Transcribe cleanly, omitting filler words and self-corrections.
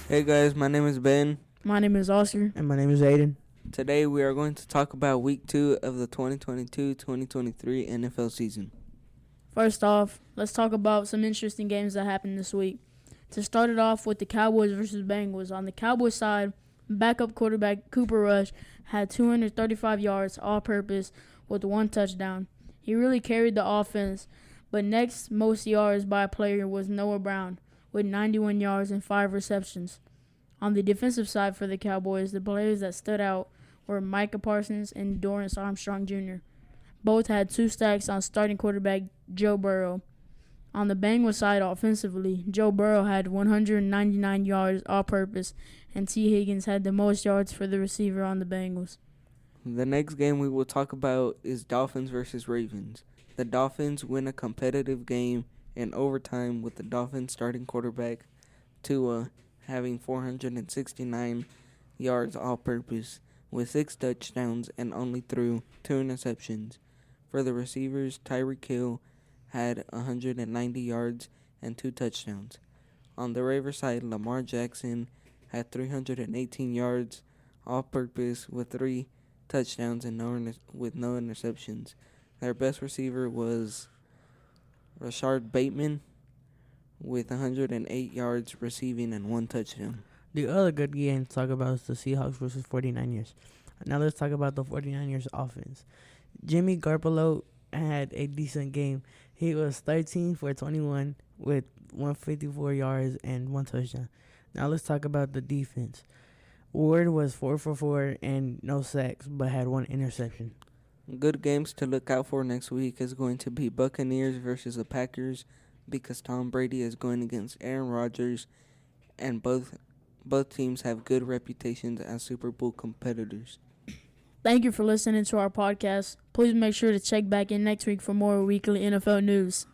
Hey guys, my name is Ben. My name is Oscar. And my name is Aiden. Today we are going to talk about week 2 of the 2022-2023 NFL season. First off, let's talk about some interesting games that happened this week. To start it off with the Cowboys versus Bengals. On the Cowboys side, backup quarterback Cooper Rush had 235 yards all-purpose with 1 touchdown. He really carried the offense, but next most yards by a player was Noah Brown with 91 yards and 5 receptions. On the defensive side for the Cowboys, the players that stood out were Micah Parsons and Dorrance Armstrong Jr. Both had 2 sacks on starting quarterback Joe Burrow. On the Bengals side offensively, Joe Burrow had 199 yards all-purpose, and T. Higgins had the most yards for the receiver on the Bengals. The next game we will talk about is Dolphins versus Ravens. The Dolphins win a competitive game in overtime with the Dolphins starting quarterback Tua having 469 yards all-purpose with 6 touchdowns and only threw 2 interceptions. For the receivers, Tyreek Hill had 190 yards and 2 touchdowns. On the Ravens side, Lamar Jackson had 318 yards all-purpose with 3 touchdowns and with no interceptions. Their best receiver was Rashard Bateman with 108 yards receiving and 1 touchdown. The other good game to talk about is the Seahawks versus 49ers. Now let's talk about the 49ers offense. Jimmy Garoppolo had a decent game. He was 13 for 21 with 154 yards and 1 touchdown. Now let's talk about the defense. Ward was 4 for 4 and no sacks, but had 1 interception. Good games to look out for next week is going to be Buccaneers versus the Packers because Tom Brady is going against Aaron Rodgers, and both teams have good reputations as Super Bowl competitors. Thank you for listening to our podcast. Please make sure to check back in next week for more weekly NFL news.